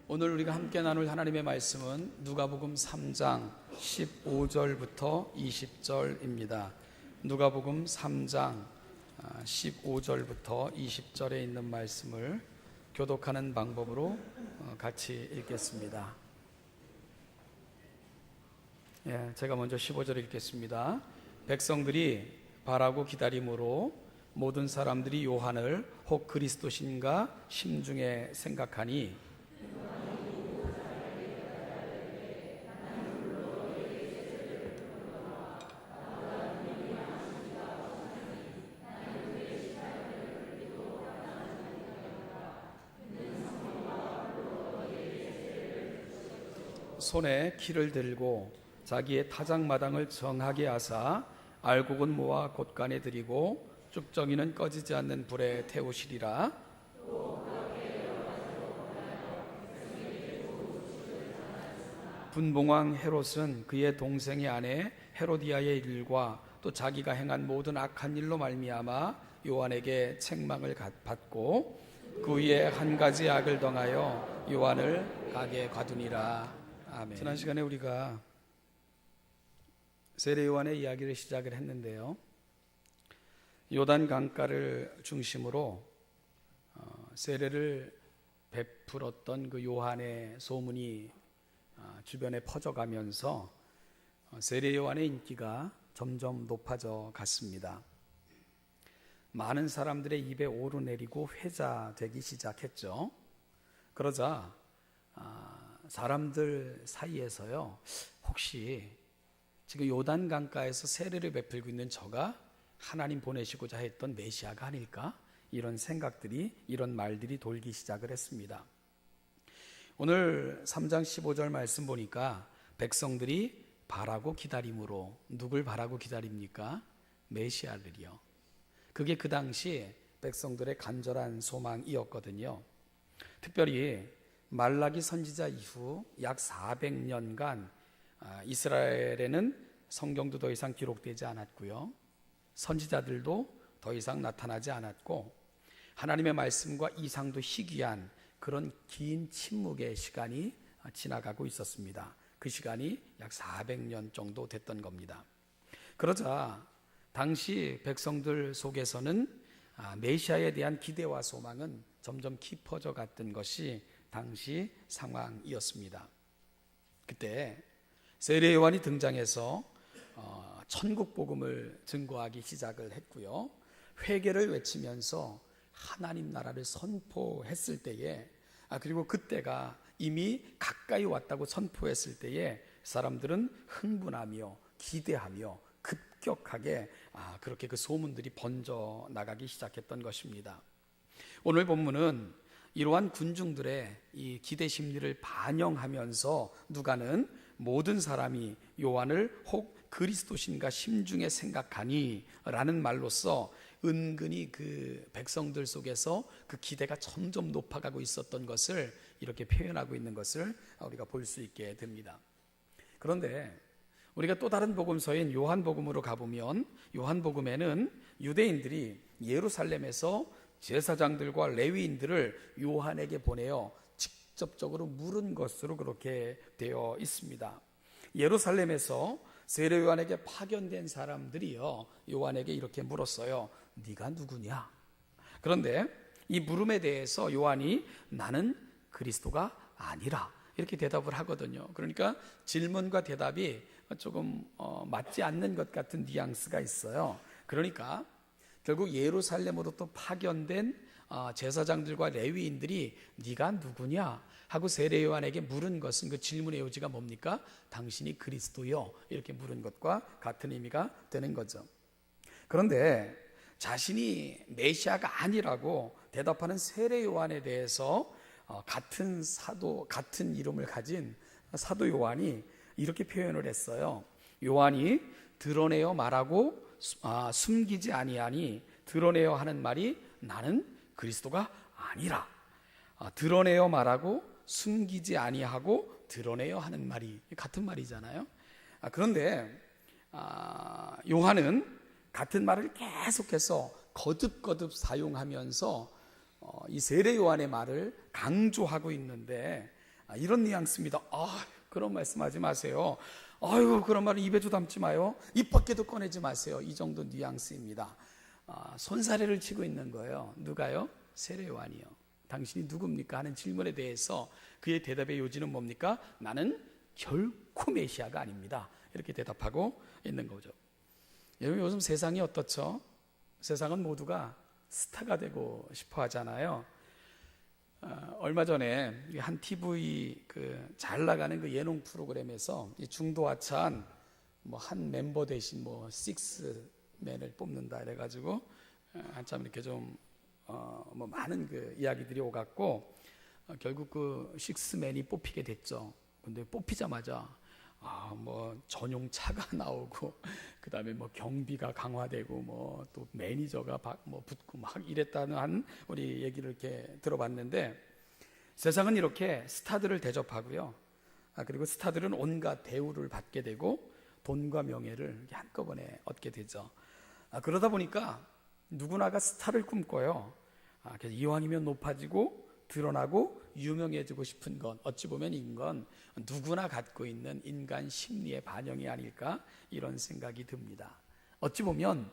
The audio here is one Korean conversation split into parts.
오늘 우리가 함께 나눌 하나님의 말씀은 누가복음 3장 15절부터 20절입니다. 누가복음 3장 15절부터 20절에 있는 말씀을 교독하는 방법으로 같이 읽겠습니다. 제가 먼저 15절 읽겠습니다. 백성들이 바라고 기다림으로 모든 사람들이 요한을 혹 그리스도신가 심중에 생각하니 손에 키를 들고 자기의 타작마당을 정하게 하사 알곡은 모아 곳간에 들이고 쭉정이는 꺼지지 않는 불에 태우시리라. 분봉왕 헤롯은 그의 동생의 아내 헤로디아의 일과 또 자기가 행한 모든 악한 일로 말미암아 요한에게 책망을 받고 그 위에 한 가지 악을 더하여 요한을 가게 가두니라. 아멘. 지난 시간에 우리가 세례 요한의 이야기를 시작을 했는데요, 요단 강가를 중심으로 세례를 베풀었던 그 요한의 소문이 주변에 퍼져가면서 세례 요한의 인기가 점점 높아져 갔습니다. 많은 사람들의 입에 오르내리고 회자되기 시작했죠. 그러자 사람들 사이에서요, 혹시 지금 요단 강가에서 세례를 베풀고 있는 저가 하나님 보내시고자 했던 메시아가 아닐까? 이런 생각들이, 이런 말들이 돌기 시작을 했습니다. 오늘 3장 15절 말씀 보니까 백성들이 바라고 기다림으로, 누굴 바라고 기다립니까? 메시아를요. 그게 그 당시 백성들의 간절한 소망이었거든요. 특별히 말라기 선지자 이후 약 400년간 이스라엘에는 성경도 더 이상 기록되지 않았고요, 선지자들도 더 이상 나타나지 않았고, 하나님의 말씀과 이상도 희귀한 그런 긴 침묵의 시간이 지나가고 있었습니다. 그 시간이 약 400년 정도 됐던 겁니다. 그러자 당시 백성들 속에서는 메시아에 대한 기대와 소망은 점점 깊어져 갔던 것이 당시 상황이었습니다. 그때 세례 요한이 등장해서 천국 복음을 증거하기 시작을 했고요, 회개를 외치면서 하나님 나라를 선포했을 때에, 그리고 그때가 이미 가까이 왔다고 선포했을 때에 사람들은 흥분하며 기대하며 급격하게 그렇게 그 소문들이 번져 나가기 시작했던 것입니다. 오늘 본문은 이러한 군중들의 이 기대 심리를 반영하면서 누가는 모든 사람이 요한을 혹 그리스도신가 심중에 생각하니 라는 말로써 은근히 그 백성들 속에서 그 기대가 점점 높아가고 있었던 것을 이렇게 표현하고 있는 것을 우리가 볼 수 있게 됩니다. 그런데 우리가 또 다른 복음서인 요한복음으로 가보면, 요한복음에는 유대인들이 예루살렘에서 제사장들과 레위인들을 요한에게 보내어 직접적으로 물은 것으로 그렇게 되어 있습니다. 예루살렘에서 세례 요한에게 파견된 사람들이요, 요한에게 이렇게 물었어요. 네가 누구냐? 그런데 이 물음에 대해서 요한이 나는 그리스도가 아니라 이렇게 대답을 하거든요. 그러니까 질문과 대답이 조금 맞지 않는 것 같은 뉘앙스가 있어요. 그러니까 결국 예루살렘으로 또 파견된 제사장들과 레위인들이 네가 누구냐 하고 세례 요한에게 물은 것은, 그 질문의 요지가 뭡니까? 당신이 그리스도요, 이렇게 물은 것과 같은 의미가 되는 거죠. 그런데 자신이 메시아가 아니라고 대답하는 세례 요한에 대해서 같은 사도, 같은 이름을 가진 사도 요한이 이렇게 표현을 했어요. 요한이 드러내어 말하고 숨기지 아니하니, 드러내어 하는 말이 나는 그리스도가 아니라, 드러내어 말하고 숨기지 아니하고 드러내어 하는 말이 같은 말이잖아요. 그런데 요한은 같은 말을 계속해서 거듭거듭 사용하면서 이 세례 요한의 말을 강조하고 있는데, 이런 뉘앙스입니다. 그런 말씀하지 마세요. 아유, 그런 말은 입에도 담지 마요. 입 밖에도 꺼내지 마세요. 이 정도 뉘앙스입니다. 손사래를 치고 있는 거예요. 누가요? 세례 요한이요. 당신이 누굽니까? 하는 질문에 대해서 그의 대답의 요지는 뭡니까? 나는 결코 메시아가 아닙니다. 이렇게 대답하고 있는 거죠. 여러분, 요즘 세상이 어떻죠? 세상은 모두가 스타가 되고 싶어 하잖아요. 얼마 전에 한 TV 잘 나가는 그 예능 프로그램에서 이 중도 하차한 한 멤버 대신 식스맨을 뽑는다 이래가지고 한참 이렇게 좀 많은 그 이야기들이 오갔고 결국 그 식스맨이 뽑히게 됐죠. 근데 뽑히자마자 전용 차가 나오고 그 다음에 경비가 강화되고 또 매니저가 붙고 막 이랬다는 한 우리 얘기를 이렇게 들어봤는데, 세상은 이렇게 스타들을 대접하고요. 그리고 스타들은 온갖 대우를 받게 되고 돈과 명예를 한꺼번에 얻게 되죠. 그러다 보니까 누구나가 스타를 꿈꿔요. 그래서 이왕이면 높아지고 드러나고 유명해지고 싶은 건 어찌 보면 이건 누구나 갖고 있는 인간 심리의 반영이 아닐까, 이런 생각이 듭니다. 어찌 보면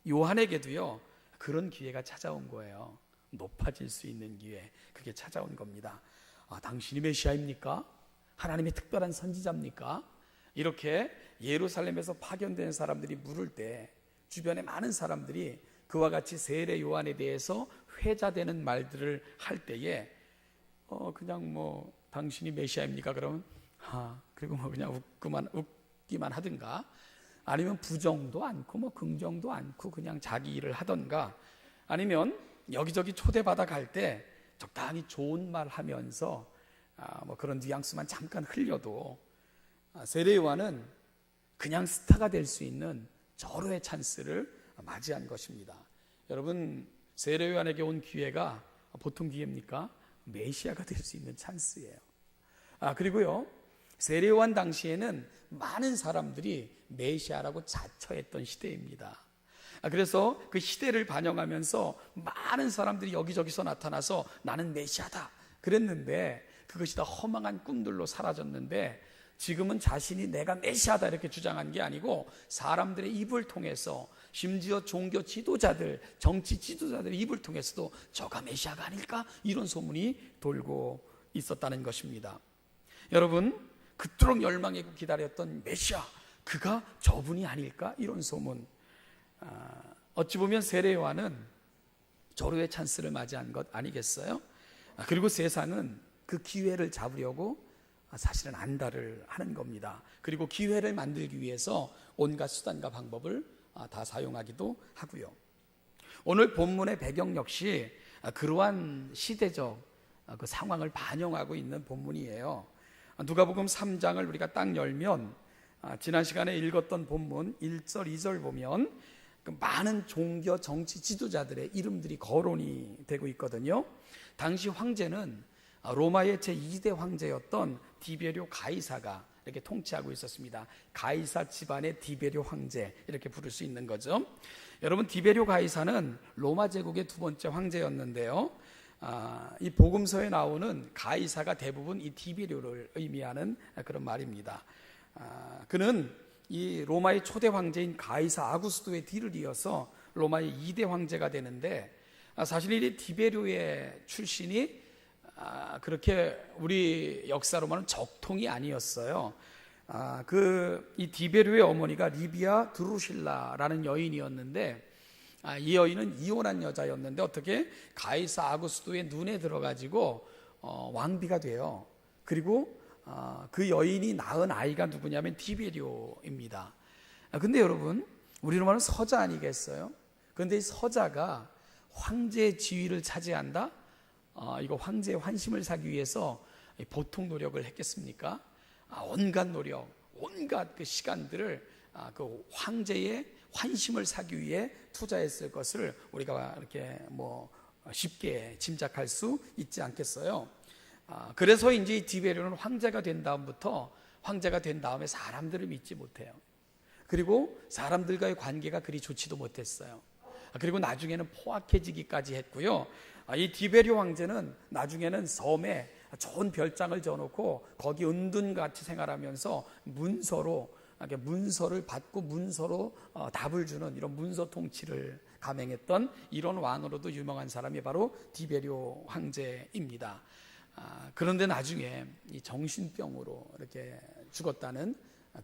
요한에게도요 그런 기회가 찾아온 거예요. 높아질 수 있는 기회, 그게 찾아온 겁니다. 당신이 메시아입니까? 하나님의 특별한 선지자입니까? 이렇게 예루살렘에서 파견된 사람들이 물을 때 주변에 많은 사람들이 그와 같이 세례 요한에 대해서 회자되는 말들을 할 때에 그냥 당신이 메시아입니까? 그러면 그리고 그냥 웃기만 하든가, 아니면 부정도 않고 긍정도 않고 그냥 자기 일을 하던가, 아니면 여기저기 초대받아 갈 때 적당히 좋은 말 하면서 그런 뉘앙스만 잠깐 흘려도 세례 요한은 그냥 스타가 될 수 있는 절호의 찬스를 맞이한 것입니다. 여러분, 세례 요한에게 온 기회가 보통 기회입니까? 메시아가 될 수 있는 찬스예요. 그리고요, 세례 요한 당시에는 많은 사람들이 메시아라고 자처했던 시대입니다. 그래서 그 시대를 반영하면서 많은 사람들이 여기저기서 나타나서 나는 메시아다 그랬는데, 그것이 다 허망한 꿈들로 사라졌는데, 지금은 자신이 내가 메시아다 이렇게 주장한 게 아니고 사람들의 입을 통해서, 심지어 종교 지도자들, 정치 지도자들의 입을 통해서도 저가 메시아가 아닐까, 이런 소문이 돌고 있었다는 것입니다. 여러분, 그토록 열망하고 기다렸던 메시아, 그가 저분이 아닐까, 이런 소문. 어찌 보면 세례 요한은 절호의 찬스를 맞이한 것 아니겠어요? 그리고 세상은 그 기회를 잡으려고 사실은 안달을 하는 겁니다. 그리고 기회를 만들기 위해서 온갖 수단과 방법을 다 사용하기도 하고요. 오늘 본문의 배경 역시 그러한 시대적 그 상황을 반영하고 있는 본문이에요. 누가복음 3장을 우리가 딱 열면 지난 시간에 읽었던 본문 1절 2절 보면 그 많은 종교 정치 지도자들의 이름들이 거론이 되고 있거든요. 당시 황제는 로마의 제2대 황제였던 디베리오 가이사가 이렇게 통치하고 있었습니다. 가이사 집안의 디베리오 황제, 이렇게 부를 수 있는 거죠. 여러분, 디베리오 가이사는 로마 제국의 두 번째 황제였는데요. 이 복음서에 나오는 가이사가 대부분 이 디베리오를 의미하는 그런 말입니다. 그는 이 로마의 초대 황제인 가이사 아구스도의 뒤를 이어서 로마의 2대 황제가 되는데, 사실 이 디베리오의 출신이 그렇게 우리 역사로 말하면 적통이 아니었어요. 이 디베리오의 어머니가 리비아 드루실라라는 여인이었는데, 이 여인은 이혼한 여자였는데 어떻게 가이사 아구스도의 눈에 들어가지고 왕비가 돼요. 그리고 그 여인이 낳은 아이가 누구냐면 디베리오입니다. 근데 여러분, 우리로 말하면 서자 아니겠어요? 그런데 이 서자가 황제의 지위를 차지한다? 이거 황제의 환심을 사기 위해서 보통 노력을 했겠습니까? 온갖 노력, 온갖 그 시간들을 그 황제의 환심을 사기 위해 투자했을 것을 우리가 이렇게 쉽게 짐작할 수 있지 않겠어요? 그래서 이제 이 디베리오는 황제가 된 다음에 사람들을 믿지 못해요. 그리고 사람들과의 관계가 그리 좋지도 못했어요. 그리고 나중에는 포악해지기까지 했고요. 이 디베리오 황제는 나중에는 섬에 좋은 별장을 지어놓고 거기 은둔같이 생활하면서 문서를 받고 문서로 답을 주는 이런 문서 통치를 감행했던 이런 왕으로도 유명한 사람이 바로 디베리오 황제입니다. 그런데 나중에 이 정신병으로 이렇게 죽었다는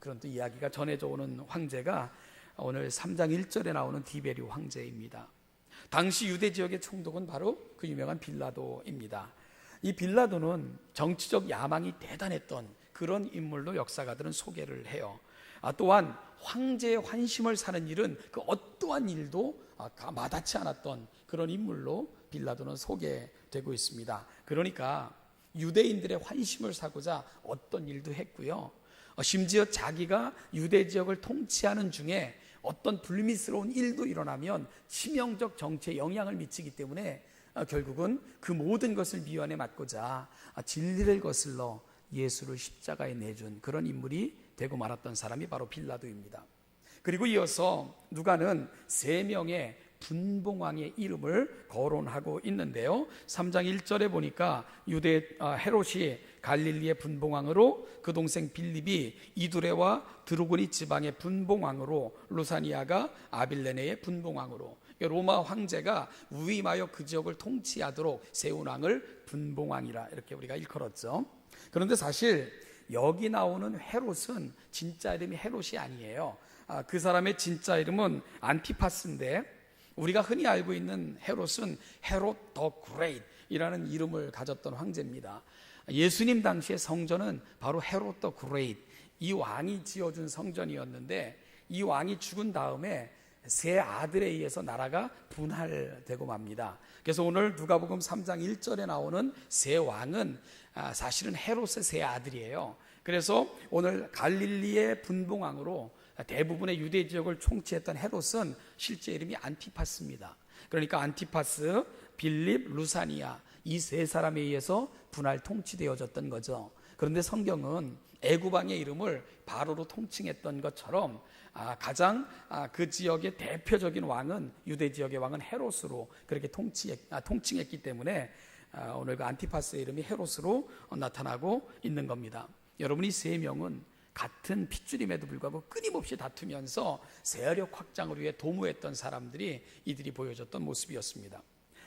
그런 또 이야기가 전해져 오는 황제가 오늘 3장 1절에 나오는 디베리오 황제입니다. 당시 유대 지역의 총독은 바로 그 유명한 빌라도입니다. 이 빌라도는 정치적 야망이 대단했던 그런 인물로 역사가들은 소개를 해요. 또한 황제의 환심을 사는 일은 그 어떠한 일도 마다치 않았던 그런 인물로 빌라도는 소개되고 있습니다. 그러니까 유대인들의 환심을 사고자 어떤 일도 했고요. 심지어 자기가 유대 지역을 통치하는 중에 어떤 불미스러운 일도 일어나면 치명적 정치에 영향을 미치기 때문에 결국은 그 모든 것을 미연에 맡고자 진리를 거슬러 예수를 십자가에 내준 그런 인물이 되고 말았던 사람이 바로 빌라도입니다. 그리고 이어서 누가는 3명의 분봉왕의 이름을 거론하고 있는데요. 3장 1절에 보니까 유대 헤롯이 갈릴리의 분봉왕으로, 그 동생 빌립이 이두레와 드루고니 지방의 분봉왕으로, 루사니아가 아빌레네의 분봉왕으로, 로마 황제가 위임하여 그 지역을 통치하도록 세운 왕을 분봉왕이라 이렇게 우리가 일컬었죠. 그런데 사실 여기 나오는 헤롯은 진짜 이름이 헤롯이 아니에요. 그 사람의 진짜 이름은 안티파스인데 우리가 흔히 알고 있는 헤롯은 헤롯 더 그레이트이라는 이름을 가졌던 황제입니다. 예수님 당시의 성전은 바로 헤롯 더 그레이트, 이 왕이 지어준 성전이었는데 이 왕이 죽은 다음에 세 아들에 의해서 나라가 분할되고 맙니다. 그래서 오늘 누가복음 3장 1절에 나오는 세 왕은 사실은 헤롯의 세 아들이에요. 그래서 오늘 갈릴리의 분봉왕으로 대부분의 유대 지역을 총치했던 헤롯은 실제 이름이 안티파스입니다. 그러니까 안티파스, 빌립, 루사니아 이 세 사람에 의해서 분할 통치되어졌던 거죠. 그런데 성경은 애굽왕의 이름을 바로로 통칭했던 것처럼 가장 그 지역의 대표적인 왕은, 유대 지역의 왕은 헤롯으로 그렇게 통칭했기 때문에 오늘 그 안티파스의 이름이 헤롯으로 나타나고 있는 겁니다. 여러분, 이 세 명은 같은 핏줄임에도 불구하고 끊임없이 다투면서 세력 확장을 위해 도모했던 사람들이 이들이 보여줬던 모습이었습니다.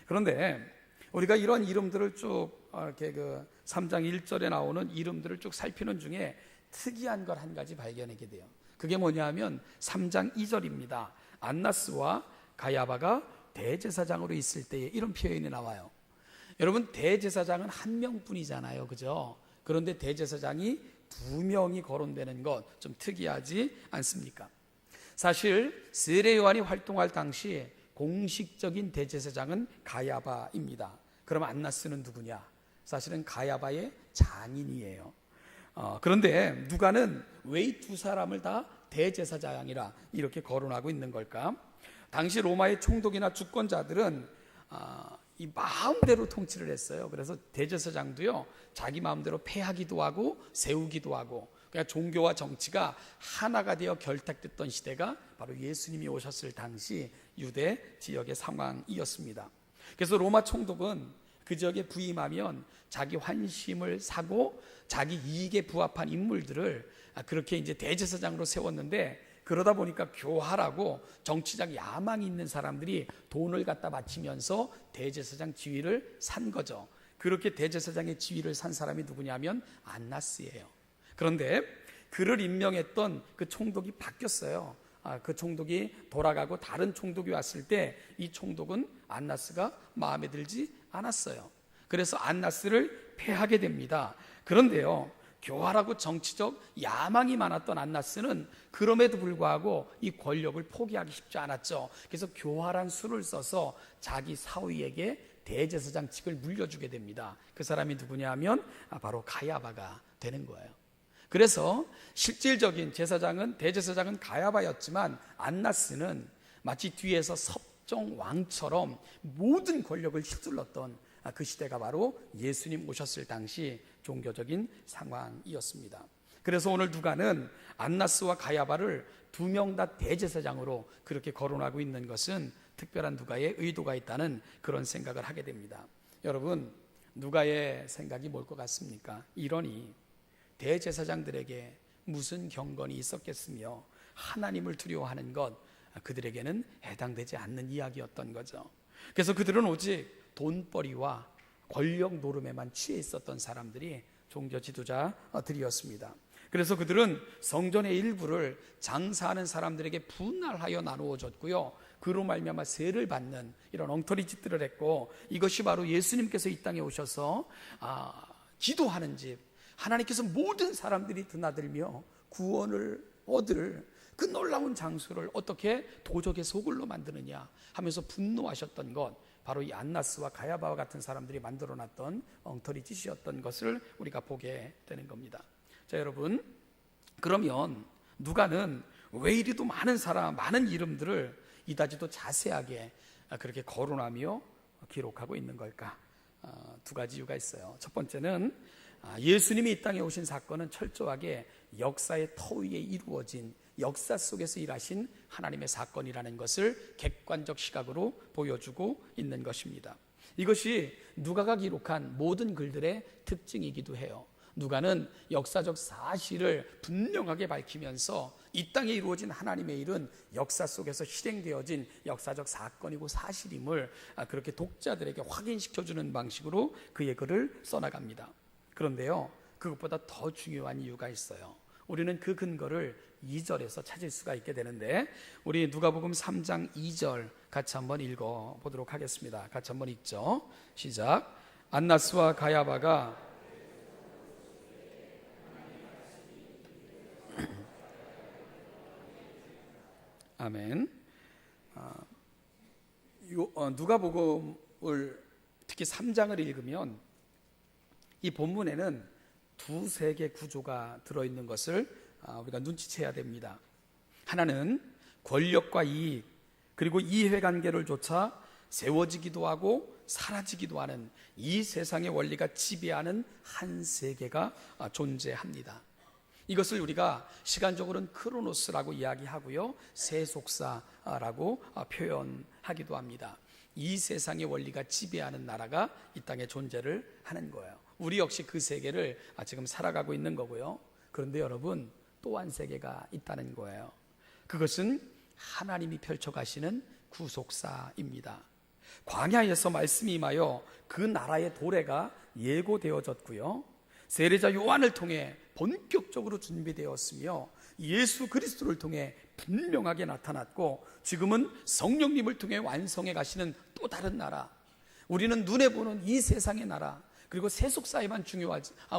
그런데 우리가 이런 이름들을 쭉 이렇게 그 3장 1절에 나오는 이름들을 쭉 살피는 중에 특이한 걸 한 가지 발견하게 돼요. 그게 뭐냐면 3장 2절입니다. 안나스와 가야바가 대제사장으로 있을 때에 이런 표현이 나와요. 여러분, 대제사장은 한 명뿐이잖아요, 그죠? 그런데 대제사장이 2명이 거론되는 것 좀 특이하지 않습니까? 사실 세례 요한이 활동할 당시 공식적인 대제사장은 가야바입니다. 그럼 안나스는 누구냐? 사실은 가야바의 장인이에요. 그런데 누가는 왜 이 두 사람을 다 대제사장이라 이렇게 거론하고 있는 걸까? 당시 로마의 총독이나 주권자들은 이 마음대로 통치를 했어요. 그래서 대제사장도요, 자기 마음대로 폐하기도 하고 세우기도 하고, 그러니까 종교와 정치가 하나가 되어 결탁됐던 시대가 바로 예수님이 오셨을 당시 유대 지역의 상황이었습니다. 그래서 로마 총독은 그 지역에 부임하면 자기 환심을 사고 자기 이익에 부합한 인물들을 그렇게 이제 대제사장으로 세웠는데, 그러다 보니까 교활하고 정치적 야망이 있는 사람들이 돈을 갖다 바치면서 대제사장 지위를 산 거죠. 그렇게 대제사장의 지위를 산 사람이 누구냐면 안나스예요. 그런데 그를 임명했던 그 총독이 바뀌었어요. 그 총독이 돌아가고 다른 총독이 왔을 때 이 총독은 안나스가 마음에 들지 않았어요. 그래서 안나스를 폐하게 됩니다. 그런데요, 교활하고 정치적 야망이 많았던 안나스는 그럼에도 불구하고 이 권력을 포기하기 쉽지 않았죠. 그래서 교활한 수를 써서 자기 사위에게 대제사장직을 물려주게 됩니다. 그 사람이 누구냐 하면 바로 가야바가 되는 거예요. 그래서 실질적인 대제사장은 가야바였지만 안나스는 마치 뒤에서 섭정왕처럼 모든 권력을 휘둘렀던 그 시대가 바로 예수님 오셨을 당시 종교적인 상황이었습니다. 그래서 오늘 누가는 안나스와 가야바를 2명 다 대제사장으로 그렇게 거론하고 있는 것은 특별한 누가의 의도가 있다는 그런 생각을 하게 됩니다. 여러분, 누가의 생각이 뭘 것 같습니까? 이러니 대제사장들에게 무슨 경건이 있었겠으며 하나님을 두려워하는 것, 그들에게는 해당되지 않는 이야기였던 거죠. 그래서 그들은 오직 돈벌이와 권력 노름에만 취해 있었던 사람들이 종교 지도자들이었습니다. 그래서 그들은 성전의 일부를 장사하는 사람들에게 분할하여 나누어 줬고요, 그로 말미암아 세를 받는 이런 엉터리 짓들을 했고, 이것이 바로 예수님께서 이 땅에 오셔서 기도하는 집, 하나님께서 모든 사람들이 드나들며 구원을 얻을 그 놀라운 장소를 어떻게 도적의 소굴로 만드느냐 하면서 분노하셨던 것, 바로 이 안나스와 가야바와 같은 사람들이 만들어놨던 엉터리 짓이었던 것을 우리가 보게 되는 겁니다. 자, 여러분, 그러면 누가는 왜 이리도 많은 사람, 많은 이름들을 이다지도 자세하게 그렇게 거론하며 기록하고 있는 걸까? 두 가지 이유가 있어요. 첫 번째는 예수님이 이 땅에 오신 사건은 철저하게 역사의 터 위에 이루어진, 역사 속에서 일하신 하나님의 사건이라는 것을 객관적 시각으로 보여주고 있는 것입니다. 이것이 누가가 기록한 모든 글들의 특징이기도 해요. 누가는 역사적 사실을 분명하게 밝히면서 이 땅에 이루어진 하나님의 일은 역사 속에서 실행되어진 역사적 사건이고 사실임을 그렇게 독자들에게 확인시켜주는 방식으로 그의 글을 써나갑니다. 그런데요, 그것보다 더 중요한 이유가 있어요. 우리는 그 근거를 2절에서 찾을 수가 있게 되는데, 우리 누가복음 3장 2절 같이 한번 읽어보도록 하겠습니다. 같이 한번 읽죠. 시작. 안나스와 가야바가 아멘. 누가복음을 특히 3장을 읽으면 이 본문에는 두세 개 구조가 들어있는 것을 우리가 눈치채야 됩니다. 하나는 권력과 이익, 그리고 이해관계를 조차 세워지기도 하고 사라지기도 하는 이 세상의 원리가 지배하는 한 세계가 존재합니다. 이것을 우리가 시간적으로는 크로노스라고 이야기하고요, 세속사라고 표현하기도 합니다. 이 세상의 원리가 지배하는 나라가 이 땅에 존재를 하는 거예요. 우리 역시 그 세계를 지금 살아가고 있는 거고요. 그런데 여러분, 또 한 세계가 있다는 거예요. 그것은 하나님이 펼쳐가시는 구속사입니다. 광야에서 말씀이 임하여 그 나라의 도래가 예고되어졌고요, 세례자 요한을 통해 본격적으로 준비되었으며 예수 그리스도를 통해 분명하게 나타났고, 지금은 성령님을 통해 완성해 가시는 또 다른 나라, 우리는 눈에 보는 이 세상의 나라, 그리고 세속사에만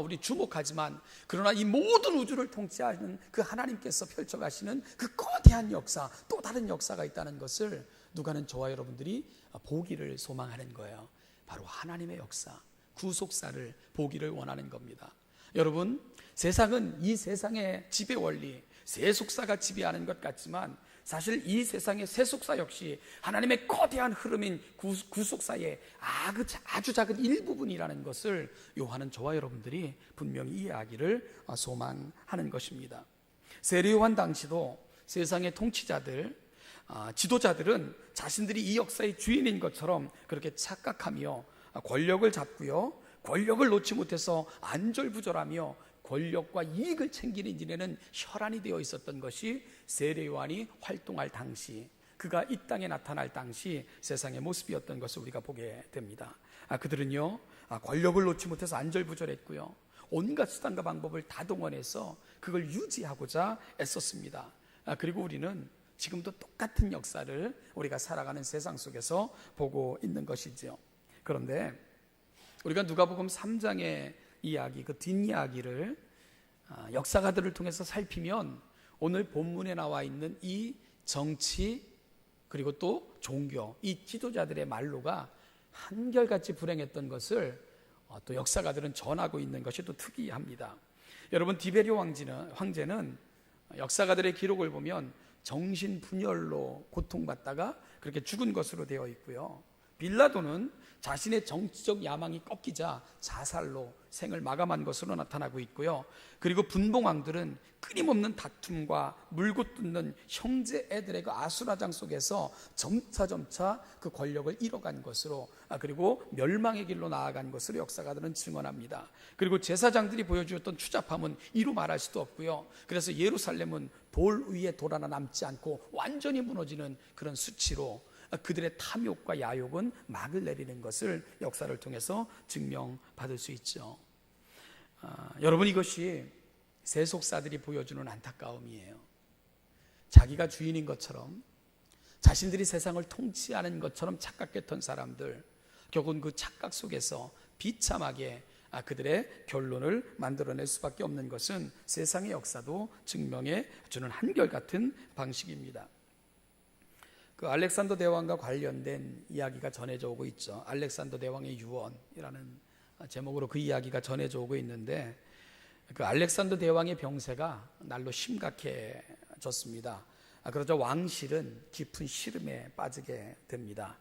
우리 주목하지만, 그러나 이 모든 우주를 통치하는 그 하나님께서 펼쳐가시는 그 거대한 역사, 또 다른 역사가 있다는 것을 누가는 저와 여러분들이 보기를 소망하는 거예요. 바로 하나님의 역사, 구속사를 보기를 원하는 겁니다. 여러분, 세상은 이 세상의 지배 원리, 세속사가 지배하는 것 같지만, 사실 이 세상의 세속사 역시 하나님의 거대한 흐름인 구속사의 아주 작은 일부분이라는 것을 요한은 저와 여러분들이 분명히 이해하기를 소망하는 것입니다. 세례 요한 당시도 세상의 통치자들, 지도자들은 자신들이 이 역사의 주인인 것처럼 그렇게 착각하며 권력을 잡고요, 권력을 놓지 못해서 안절부절하며 권력과 이익을 챙기는 일에는 혈안이 되어 있었던 것이 세례 요한이 활동할 당시, 그가 이 땅에 나타날 당시 세상의 모습이었던 것을 우리가 보게 됩니다. 그들은요, 권력을 놓지 못해서 안절부절했고요, 온갖 수단과 방법을 다 동원해서 그걸 유지하고자 애썼습니다. 그리고 우리는 지금도 똑같은 역사를 우리가 살아가는 세상 속에서 보고 있는 것이죠. 그런데 우리가 누가복음 3장의 이야기, 그 뒷이야기를 역사가들을 통해서 살피면 오늘 본문에 나와 있는 이 정치, 그리고 또 종교, 이 지도자들의 말로가 한결같이 불행했던 것을 또 역사가들은 전하고 있는 것이 또 특이합니다. 여러분, 디베리오 황제는 역사가들의 기록을 보면 정신분열로 고통받다가 그렇게 죽은 것으로 되어 있고요, 빌라도는 자신의 정치적 야망이 꺾이자 자살로 생을 마감한 것으로 나타나고 있고요. 그리고 분봉왕들은 끊임없는 다툼과 물고 뜯는 형제 애들의 그 아수라장 속에서 점차 그 권력을 잃어간 것으로, 그리고 멸망의 길로 나아간 것으로 역사가들은 증언합니다. 그리고 제사장들이 보여주었던 추잡함은 이루 말할 수도 없고요. 그래서 예루살렘은 돌 위에 돌 하나 남지 않고 완전히 무너지는 그런 수치로 그들의 탐욕과 야욕은 막을 내리는 것을 역사를 통해서 증명받을 수 있죠. 여러분, 이것이 세속사들이 보여주는 안타까움이에요. 자기가 주인인 것처럼, 자신들이 세상을 통치하는 것처럼 착각했던 사람들, 결국은 그 착각 속에서 비참하게 그들의 결론을 만들어낼 수밖에 없는 것은 세상의 역사도 증명해 주는 한결같은 방식입니다. 그 알렉산더 대왕과 관련된 이야기가 전해져 오고 있죠. 알렉산더 대왕의 유언이라는 제목으로 그 이야기가 전해져 오고 있는데, 그 알렉산더 대왕의 병세가 날로 심각해졌습니다. 그러자 왕실은 깊은 시름에 빠지게 됩니다.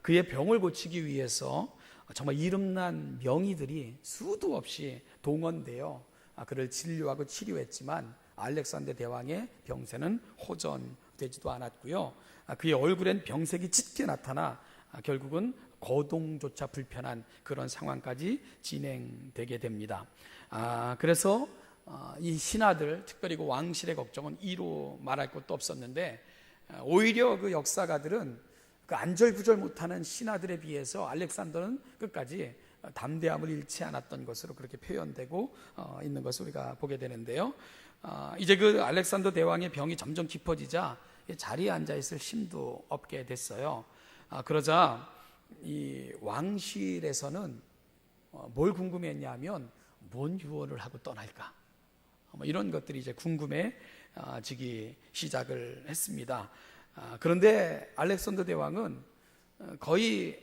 그의 병을 고치기 위해서 정말 이름난 명의들이 수도 없이 동원되어 그를 진료하고 치료했지만 알렉산더 대왕의 병세는 호전되지도 않았고요. 그의 얼굴엔 병색이 짙게 나타나 결국은 거동조차 불편한 그런 상황까지 진행되게 됩니다. 그래서 이 신하들, 특별히 그 왕실의 걱정은 이루 말할 것도 없었는데, 오히려 그 역사가들은 그 안절부절 못하는 신하들에 비해서 알렉산더는 끝까지 담대함을 잃지 않았던 것으로 그렇게 표현되고 있는 것을 우리가 보게 되는데요. 이제 그 알렉산더 대왕의 병이 점점 깊어지자 자리에 앉아 있을 힘도 없게 됐어요. 그러자 이 왕실에서는 뭘 궁금해했냐면 뭔 유언을 하고 떠날까, 이런 것들이 이제 궁금해지기 시작을 했습니다. 그런데 알렉산더 대왕은 거의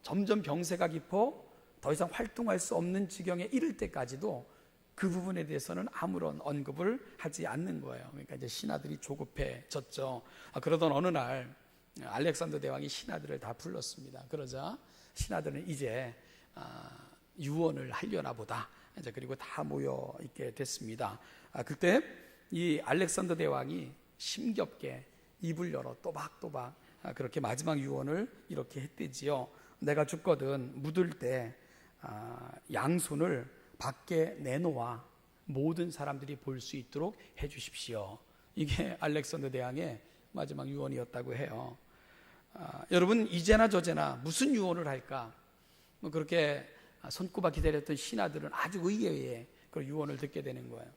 점점 병세가 깊어 더 이상 활동할 수 없는 지경에 이를 때까지도 그 부분에 대해서는 아무런 언급을 하지 않는 거예요. 그러니까 이제 신하들이 조급해졌죠. 그러던 어느 날 알렉산더 대왕이 신하들을 다 불렀습니다. 그러자 신하들은 이제 유언을 하려나 보다. 이제 그리고 다 모여 있게 됐습니다. 그때 이 알렉산더 대왕이 심겹게 입을 열어 또박또박 그렇게 마지막 유언을 이렇게 했대지요. 내가 죽거든 묻을 때 양손을 밖에 내놓아 모든 사람들이 볼 수 있도록 해주십시오. 이게 알렉산더 대왕의 마지막 유언이었다고 해요. 여러분, 이제나 저제나 무슨 유언을 할까? 그렇게 손꼽아 기다렸던 신하들은 아주 의외의 그 유언을 듣게 되는 거예요.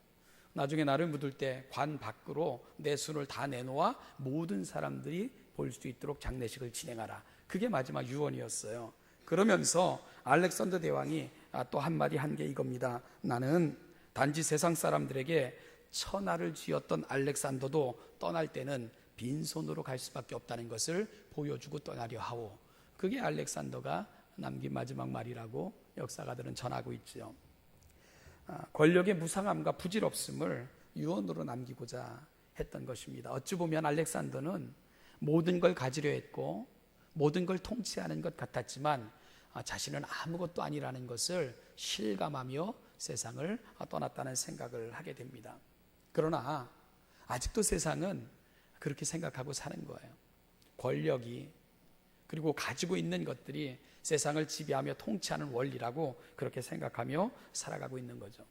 나중에 나를 묻을 때 관 밖으로 내 손을 다 내놓아 모든 사람들이 볼 수 있도록 장례식을 진행하라. 그게 마지막 유언이었어요. 그러면서 알렉산더 대왕이 또 한마디 한 게 이겁니다. 나는 단지 세상 사람들에게 천하를 쥐었던 알렉산더도 떠날 때는 빈손으로 갈 수밖에 없다는 것을 보여주고 떠나려 하오. 그게 알렉산더가 남긴 마지막 말이라고 역사가들은 전하고 있죠. 권력의 무상함과 부질없음을 유언으로 남기고자 했던 것입니다. 어찌 보면 알렉산더는 모든 걸 가지려 했고 모든 걸 통치하는 것 같았지만 자신은 아무것도 아니라는 것을 실감하며 세상을 떠났다는 생각을 하게 됩니다. 그러나 아직도 세상은 그렇게 생각하고 사는 거예요. 권력이, 그리고 가지고 있는 것들이 세상을 지배하며 통치하는 원리라고 그렇게 생각하며 살아가고 있는 거죠.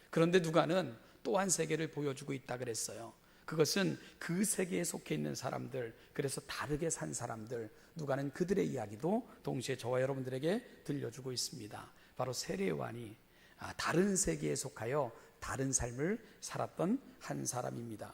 그런데 누가는 또 한 세계를 보여주고 있다 그랬어요. 그것은 그 세계에 속해 있는 사람들, 그래서 다르게 산 사람들, 누가는 그들의 이야기도 동시에 저와 여러분들에게 들려주고 있습니다. 바로 세례요한이 다른 세계에 속하여 다른 삶을 살았던 한 사람입니다.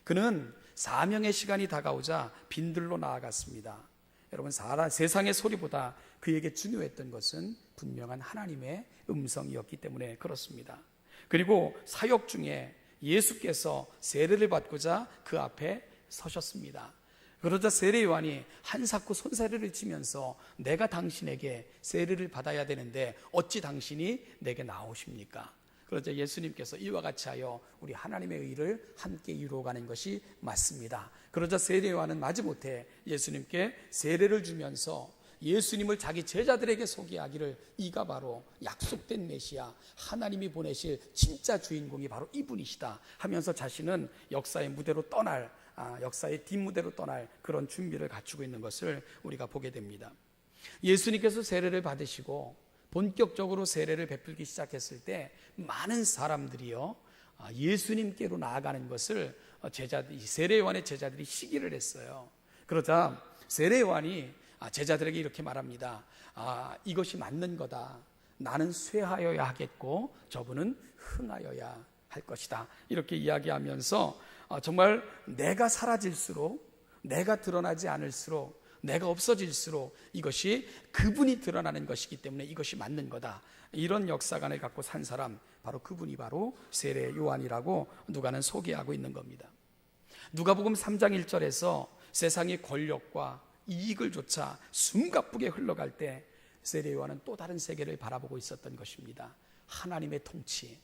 그는 사명의 시간이 다가오자 빈들로 나아갔습니다. 여러분, 세상의 소리보다 그에게 중요했던 것은 분명한 하나님의 음성이었기 때문에 그렇습니다. 그리고 사역 중에 예수께서 세례를 받고자 그 앞에 서셨습니다. 그러자 세례 요한이 한사코 손세례를 치면서 내가 당신에게 세례를 받아야 되는데 어찌 당신이 내게 나오십니까? 그러자 예수님께서 이와 같이 하여 우리 하나님의 의를 함께 이루어가는 것이 맞습니다. 그러자 세례 요한은 마지못해 예수님께 세례를 주면서 예수님을 자기 제자들에게 소개하기를 이가 바로 약속된 메시아, 하나님이 보내실 진짜 주인공이 바로 이분이시다 하면서 자신은 역사의 무대로 떠날, 역사의 뒷무대로 떠날 그런 준비를 갖추고 있는 것을 우리가 보게 됩니다. 예수님께서 세례를 받으시고 본격적으로 세례를 베풀기 시작했을 때 많은 사람들이요 예수님께로 나아가는 것을 세례 요한의 제자들이 시기를 했어요. 그러자 세례 요한이 제자들에게 이렇게 말합니다. 이것이 맞는 거다. 나는 쇠하여야 하겠고 저분은 흥하여야 할 것이다. 이렇게 이야기하면서 정말 내가 사라질수록, 내가 드러나지 않을수록, 내가 없어질수록 이것이 그분이 드러나는 것이기 때문에 이것이 맞는 거다. 이런 역사관을 갖고 산 사람, 바로 그분이 바로 세례 요한이라고 누가는 소개하고 있는 겁니다. 누가복음 3장 1절에서 세상의 권력과 이익을 쫓아 숨가쁘게 흘러갈 때 세례 요한은 또 다른 세계를 바라보고 있었던 것입니다. 하나님의 통치,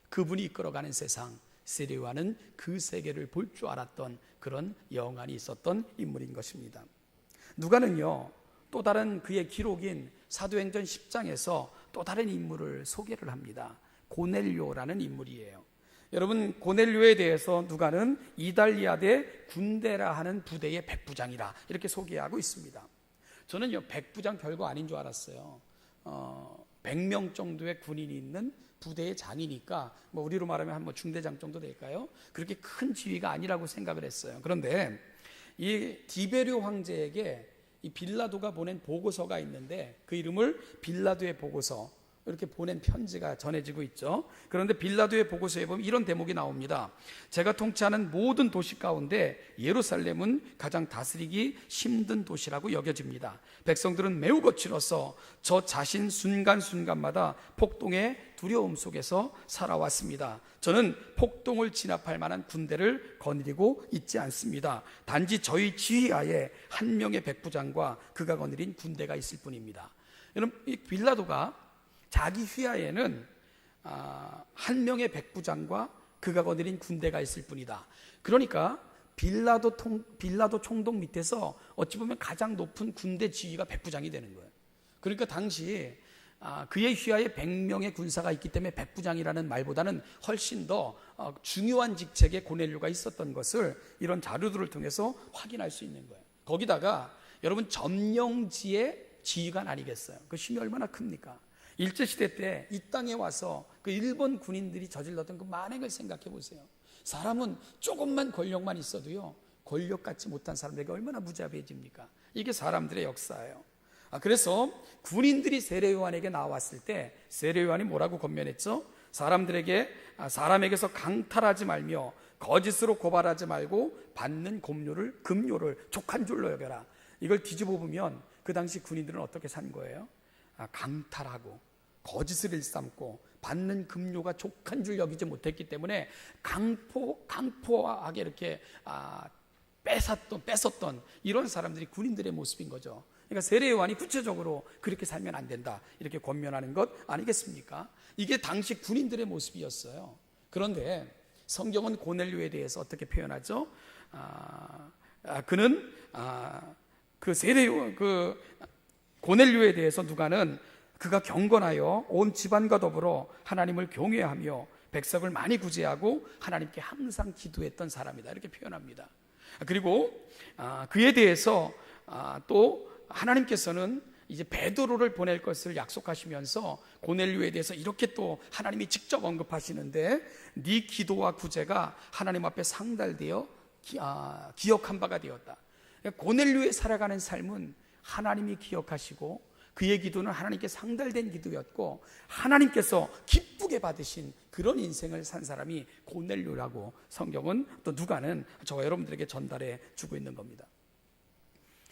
그분이 이끌어가는 세상, 세례 요한은 그 세계를 볼 줄 알았던 그런 영안이 있었던 인물인 것입니다. 누가는요 또 다른 그의 기록인 사도행전 10장에서 또 다른 인물을 소개를 합니다. 고넬료라는 인물이에요. 여러분, 고넬료에 대해서 누가는 이달리아대 군대라 하는 부대의 백부장이라 이렇게 소개하고 있습니다. 저는요 백부장 별거 아닌 줄 알았어요. 100명 정도의 군인이 있는 부대의 장이니까 뭐 우리로 말하면 한 중대장 정도 될까요? 그렇게 큰 지위가 아니라고 생각을 했어요. 그런데 이 디베rio 황제에게 이 빌라도가 보낸 보고서가 있는데 그 이름을 빌라도의 보고서, 이렇게 보낸 편지가 전해지고 있죠. 그런데 빌라도의 보고서에 보면 이런 대목이 나옵니다. 제가 통치하는 모든 도시 가운데 예루살렘은 가장 다스리기 힘든 도시라고 여겨집니다. 백성들은 매우 거칠어서 저 자신 순간순간마다 폭동의 두려움 속에서 살아왔습니다. 저는 폭동을 진압할 만한 군대를 거느리고 있지 않습니다. 단지 저희 지휘하에 한 명의 백부장과 그가 거느린 군대가 있을 뿐입니다. 여러분, 이 빌라도가 자기 휘하에는 한 명의 백부장과 그가 거느린 군대가 있을 뿐이다. 그러니까 빌라도 총독 밑에서 어찌 보면 가장 높은 군대 지휘가 백부장이 되는 거예요. 그러니까 당시 그의 휘하에 100명의 군사가 있기 때문에 백부장이라는 말보다는 훨씬 더 중요한 직책에 고넬료가 있었던 것을 이런 자료들을 통해서 확인할 수 있는 거예요. 거기다가 여러분 점령지의 지휘관 아니겠어요? 그 힘이 얼마나 큽니까? 일제시대 때 이 땅에 와서 그 일본 군인들이 저질렀던 그 만행을 생각해 보세요. 사람은 조금만 권력만 있어도요 권력 갖지 못한 사람들에게 얼마나 무자비해집니까? 이게 사람들의 역사예요. 그래서 군인들이 세례 요한에게 나왔을 때 세례 요한이 뭐라고 권면했죠? 사람에게서 강탈하지 말며 거짓으로 고발하지 말고 받는 금료를 족한 줄로 여겨라. 이걸 뒤집어 보면 그 당시 군인들은 어떻게 산 거예요? 강탈하고 거짓을 일삼고 받는 금료가 족한 줄 여기지 못했기 때문에 강포하게 이렇게 뺏었던 이런 사람들이 군인들의 모습인 거죠. 그러니까 세례 요한이 구체적으로 그렇게 살면 안 된다 이렇게 권면하는 것 아니겠습니까? 이게 당시 군인들의 모습이었어요. 그런데 성경은 고넬료에 대해서 어떻게 표현하죠? 그는 고넬료에 대해서 누가는 그가 경건하여 온 집안과 더불어 하나님을 경외하며 백성을 많이 구제하고 하나님께 항상 기도했던 사람이다 이렇게 표현합니다. 그리고 그에 대해서 또 하나님께서는 이제 베드로를 보낼 것을 약속하시면서 고넬료에 대해서 이렇게 또 하나님이 직접 언급하시는데 네 기도와 구제가 하나님 앞에 상달되어 기억한 바가 되었다. 고넬료에 살아가는 삶은 하나님이 기억하시고 그의 기도는 하나님께 상달된 기도였고 하나님께서 기쁘게 받으신 그런 인생을 산 사람이 고넬료라고 성경은 또 누가는 저와 여러분들에게 전달해 주고 있는 겁니다.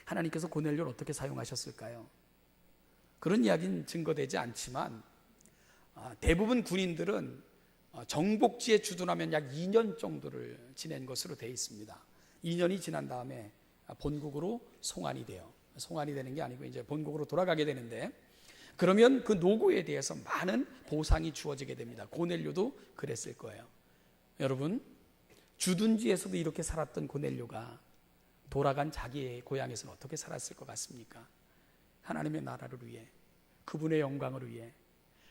하나님께서 고넬료를 어떻게 사용하셨을까요? 그런 이야기는 증거되지 않지만 대부분 군인들은 정복지에 주둔하면 약 2년 정도를 지낸 것으로 되어 있습니다. 2년이 지난 다음에 본국으로 송환이 되는 게 아니고 이제 본국으로 돌아가게 되는데 그러면 그 노고에 대해서 많은 보상이 주어지게 됩니다. 고넬료도 그랬을 거예요. 여러분, 주둔지에서도 이렇게 살았던 고넬료가 돌아간 자기의 고향에서는 어떻게 살았을 것 같습니까? 하나님의 나라를 위해, 그분의 영광을 위해,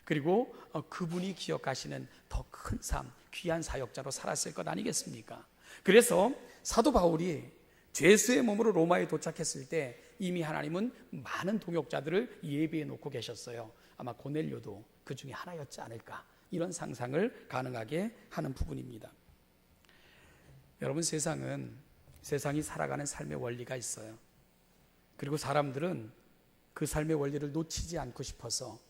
그리고 그분이 기억하시는 더 큰 삶, 귀한 사역자로 살았을 것 아니겠습니까? 그래서 사도 바울이 죄수의 몸으로 로마에 도착했을 때 이미 하나님은 많은 동역자들을 예비해 놓고 계셨어요. 아마 고넬료도 그 중에 하나였지 않을까, 이런 상상을 가능하게 하는 부분입니다. 여러분, 세상이 살아가는 삶의 원리가 있어요. 그리고 사람들은 그 삶의 원리를 놓치지 않고 싶어서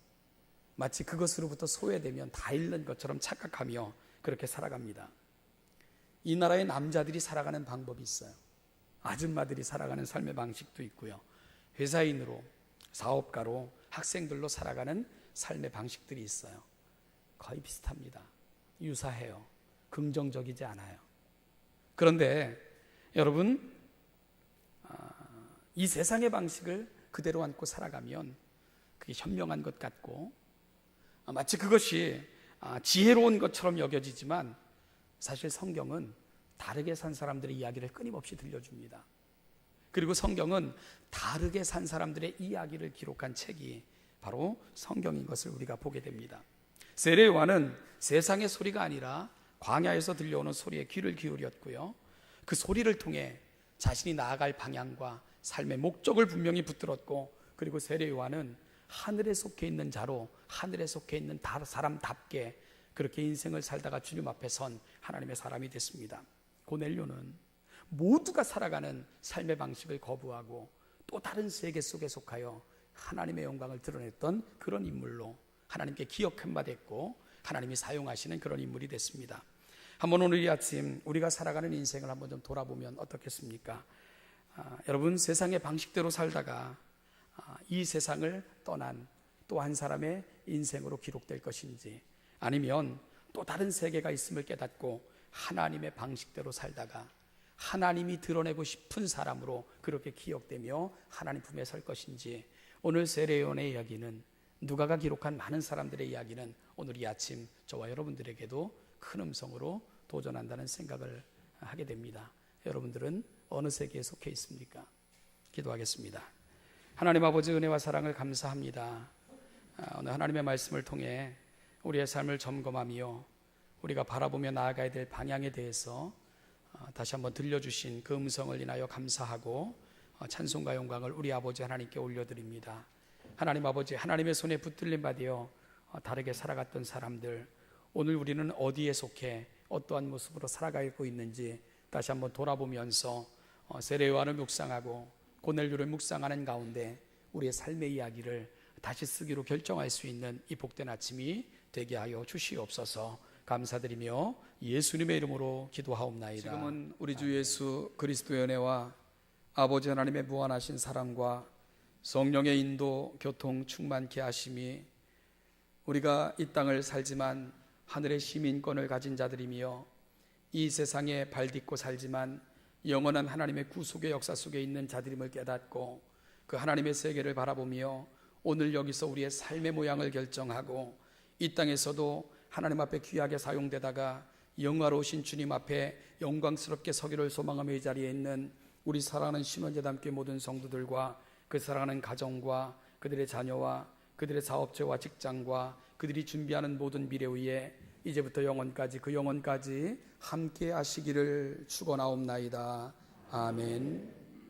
마치 그것으로부터 소외되면 다 잃는 것처럼 착각하며 그렇게 살아갑니다. 이 나라의 남자들이 살아가는 방법이 있어요. 아줌마들이 살아가는 삶의 방식도 있고요. 회사인으로, 사업가로, 학생들로 살아가는 삶의 방식들이 있어요. 거의 비슷합니다. 유사해요. 긍정적이지 않아요. 그런데 여러분, 이 세상의 방식을 그대로 안고 살아가면 그게 현명한 것 같고 마치 그것이 지혜로운 것처럼 여겨지지만 사실 성경은 다르게 산 사람들의 이야기를 끊임없이 들려줍니다. 그리고 성경은 다르게 산 사람들의 이야기를 기록한 책이 바로 성경인 것을 우리가 보게 됩니다. 세례 요한은 세상의 소리가 아니라 광야에서 들려오는 소리에 귀를 기울였고요. 그 소리를 통해 자신이 나아갈 방향과 삶의 목적을 분명히 붙들었고, 그리고 세례 요한은 하늘에 속해 있는 자로 하늘에 속해 있는 사람답게 그렇게 인생을 살다가 주님 앞에 선 하나님의 사람이 됐습니다. 고넬료는 모두가 살아가는 삶의 방식을 거부하고 또 다른 세계 속에 속하여 하나님의 영광을 드러냈던 그런 인물로 하나님께 기억한 바 됐고 하나님이 사용하시는 그런 인물이 됐습니다. 한번 오늘 이 아침 우리가 살아가는 인생을 한번 좀 돌아보면 어떻겠습니까? 여러분, 세상의 방식대로 살다가 이 세상을 떠난 또 한 사람의 인생으로 기록될 것인지, 아니면 또 다른 세계가 있음을 깨닫고 하나님의 방식대로 살다가 하나님이 드러내고 싶은 사람으로 그렇게 기억되며 하나님 품에 설 것인지, 오늘 세례 요한의 이야기는, 누가가 기록한 많은 사람들의 이야기는 오늘 이 아침 저와 여러분들에게도 큰 음성으로 도전한다는 생각을 하게 됩니다. 여러분들은 어느 세계에 속해 있습니까? 기도하겠습니다. 하나님 아버지, 은혜와 사랑을 감사합니다. 오늘 하나님의 말씀을 통해 우리의 삶을 점검하며 우리가 바라보며 나아가야 될 방향에 대해서 다시 한번 들려주신 그 음성을 인하여 감사하고 찬송과 영광을 우리 아버지 하나님께 올려드립니다. 하나님 아버지, 하나님의 손에 붙들림 받아 다르게 살아갔던 사람들, 오늘 우리는 어디에 속해 어떠한 모습으로 살아가고 있는지 다시 한번 돌아보면서 세례 요한을 묵상하고 고넬료를 묵상하는 가운데 우리의 삶의 이야기를 다시 쓰기로 결정할 수 있는 이 복된 아침이 되게 하여 주시옵소서. 감사드리며 예수님의 이름으로 기도하옵나이다. 지금은 우리 주 예수 그리스도의 은혜와 아버지 하나님의 무한하신 사랑과 성령의 인도 교통 충만케 하심이 우리가 이 땅을 살지만 하늘의 시민권을 가진 자들이며 이 세상에 발 딛고 살지만 영원한 하나님의 구속의 역사 속에 있는 자들임을 깨닫고 그 하나님의 세계를 바라보며 오늘 여기서 우리의 삶의 모양을 결정하고 이 땅에서도 하나님 앞에 귀하게 사용되다가 영화로우신 주님 앞에 영광스럽게 서기를 소망하며 이 자리에 있는 우리 사랑하는 신원제담교회 모든 성도들과 그 사랑하는 가정과 그들의 자녀와 그들의 사업체와 직장과 그들이 준비하는 모든 미래 위에 이제부터 영원까지 그 영원까지 함께 하시기를 축원하옵나이다. 아멘.